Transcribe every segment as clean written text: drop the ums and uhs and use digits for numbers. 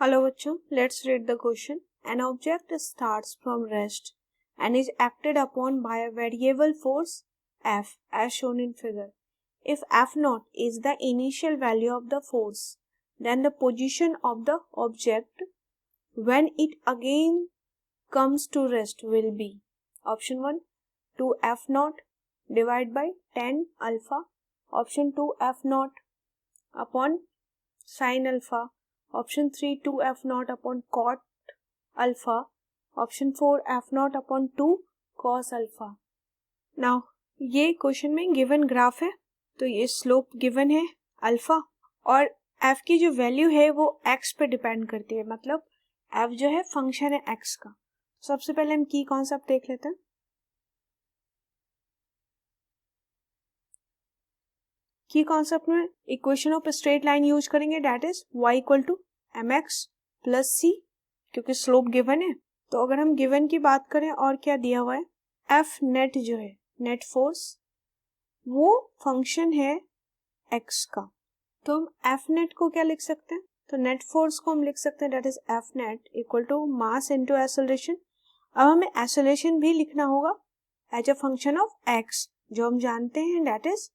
Hello बच्चों, let's read the question. An object starts from rest and is acted upon by a variable force F as shown in figure. If F0 is the initial value of the force, then the position of the object when it again comes to rest will be option 1 2F0 divided by 10 alpha, option 2 F0 upon sin alpha, option 3 2F0 upon cot alpha, option 4 F0 upon 2 cos alpha. Now ये question में given graph है, तो ये slope given है alpha और f की जो value है वो x पे डिपेंड करती है, मतलब f जो है फंक्शन है x का. सबसे पहले हम की कॉन्सेप्ट देख लेते हैं. की कॉन्सेप्ट में equation of straight line use करेंगे, that is y equal to mx plus c, क्योंकि स्लोप गिवन है. तो अगर हम गिवन की बात करें और क्या दिया हुआ है, f नेट जो है नेट फोर्स वो फंक्शन है x का. तो हम f नेट को क्या लिख सकते हैं, तो नेट फोर्स को हम लिख सकते हैं that is f net equal to mass into acceleration. अब हमें एक्सेलरेशन भी लिखना होगा as a function of x, जो हम जानते हैं दैट इज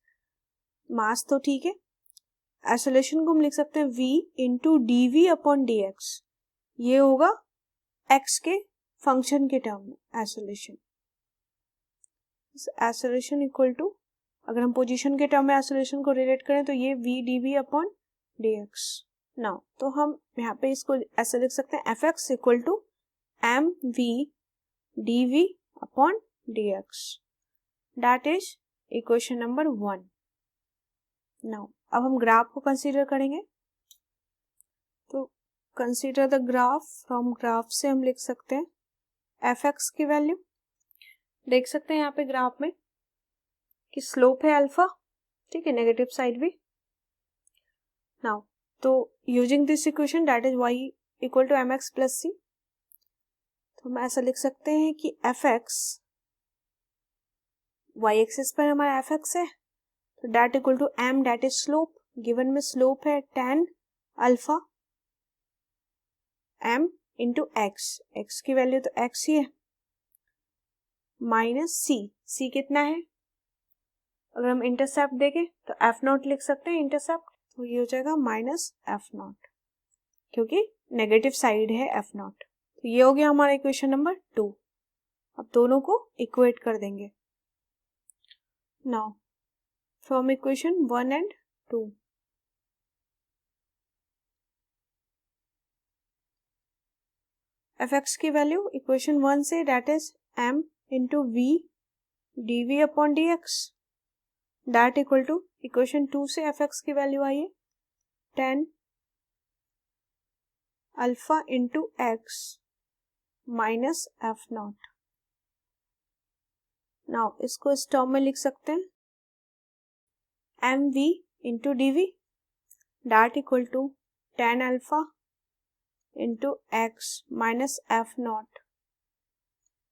मास. तो ठीक है, एक्सेलरेशन को हम लिख सकते हैं v into D we upon D x. ये होगा x के फंक्शन के टर्म में एक्सेलरेशन. एक्सेलरेशन इक्वल टू, अगर हम पोजीशन के टर्म में एक्सेलरेशन को रिलेट करें तो ये v d we upon D x. Now तो हम यहाँ पे इसको ऐसे लिख सकते हैं f x equal to m v D we upon D x. That is equation number 1. Now अब हम ग्राफ को कंसीडर करेंगे, तो consider the graph. From graph से हम लिख सकते हैं एफ एक्स की वैल्यू. देख सकते हैं यहाँ पे ग्राफ में कि स्लोप है अल्फा, ठीक है, नेगेटिव साइड भी. नाउ तो using this equation that is y equal to M x plus C, तो हम ऐसा लिख सकते हैं कि एफ एक्स वाई एक्सिस पर हमारा एफ एक्स है, तो that equal to m that is slope. Given में स्लोप है tan alpha m into x, x की वैल्यू तो x ही है, माइनस c कितना है, अगर हम इंटरसेप्ट देखें तो f0 लिख सकते हैं इंटरसेप्ट, तो ये हो जाएगा माइनस f0 क्योंकि नेगेटिव साइड है f0. तो ये हो गया हमारा इक्वेशन नंबर 2. अब दोनों को इक्वेट कर देंगे. Now from equation 1 and 2, F X की वैल्यू इक्वेशन 1 से that is m into V D we upon D x, that equal to equation 2 से एफ एक्स की वैल्यू आई है 10 alpha into X minus f0. Now इसको इस term में लिख सकते हैं M V into D V, that equal to 10 alpha into X minus f0.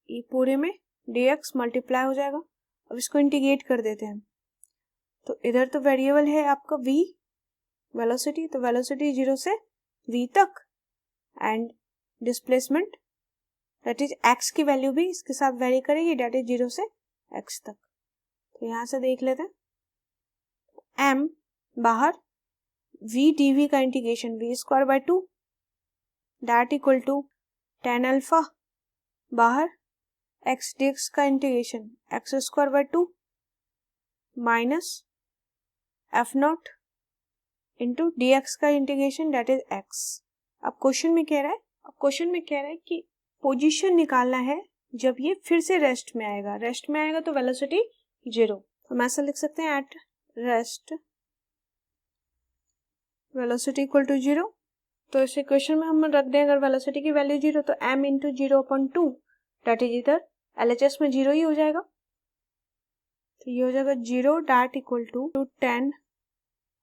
ये पूरे में dx मल्टीप्लाई हो जाएगा. अब इसको इंटीग्रेट कर देते हैं, तो इधर तो वेरिएबल है आपका v वेलोसिटी, तो वेलोसिटी 0 से v तक and displacement that is x की वैल्यू भी इसके साथ वेरी करेगी, दैट इज 0 से x तक. तो यहां से देख लेते हैं m बाहर, v डी वी का integration v square by 2 that equal to 10 alpha बाहर, x dx का integration x square by 2 minus f0 into d x का इंटीग्रेशन दैट इज x. अब क्वेश्चन में कह रहा है कि पोजीशन निकालना है जब ये फिर से रेस्ट में आएगा तो वेलोसिटी 0. तो हम ऐसा लिख सकते हैं at rest velocity equal to 0. तो इस इक्वेशन में हम रख दें अगर वेलोसिटी की वैल्यू 0 तो m into 0 upon 2 that is इधर LHS में 0 ही हो जाएगा. तो ये हो जाएगा 0 that equal to 10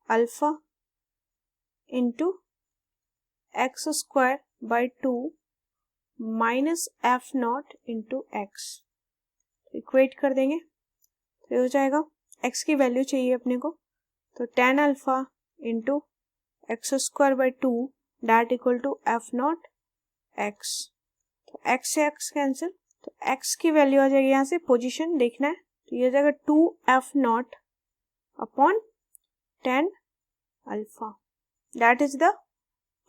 alpha into x square by 2 minus f0 into x. Equate कर देंगे तो ये हो जाएगा, x की वैल्यू चाहिए अपने को, तो 10 alpha into x square by 2 that equal to f naught x. तो एक्स से एक्स कैंसिल, तो एक्स की वैल्यू आ जाएगी यहाँ से, पोजीशन देखना है तो ये हो जाएगा 2f not upon 10 alpha. That is the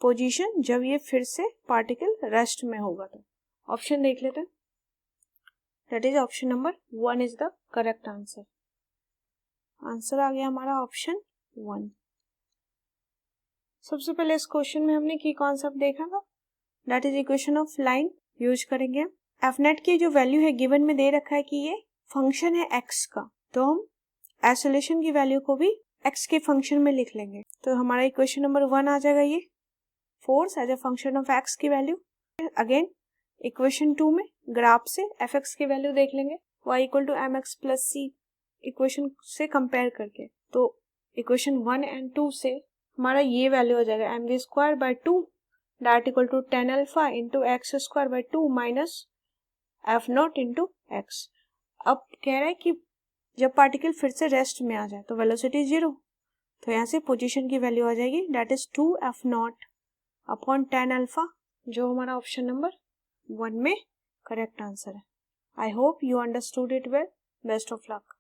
position जब ये फिर से पार्टिकल रेस्ट में होगा। तो ऑप्शन देख लेते हैं, that is option number 1 is the correct answer. Answer आ गया हमारा ऑप्शन 1। सबसे पहले इस क्वेश्चन में हमने की कॉन्सेप्ट देखा था, that is equation of line use करेंगे। एफ नेट की जो वैल्यू है गिवन में दे रखा है कि ये फंक्शन है एक्स का, तो हम आइसोलेशन की वैल्यू को भी एक्स के फंक्शन में लिख लेंगे। तो हमारा इक्वेशन नंबर 1 आ जाएगा ये, force as a function of x की वैल्यू। अगेन इक्वेशन 2 में ग्राफ से एफ एक्स की वैल्यू देख लेंगे, y equal to M x plus c equation से कंपेयर करके। तो इक्वेशन 1 एंड 2 से हमारा ये वैल्यू हो जाएगा m v square by 2 that equal to 10 alpha into x square by 2 minus f naught into x. अब कह रहा है कि जब पार्टिकल फिर से रेस्ट में आ जाए तो वेलोसिटी 0, तो यहाँ से पोजीशन की वैल्यू आ जाएगी that is 2f not upon 10 alpha, जो हमारा ऑप्शन नंबर 1 में करेक्ट आंसर है। I hope you understood it well. Best of luck.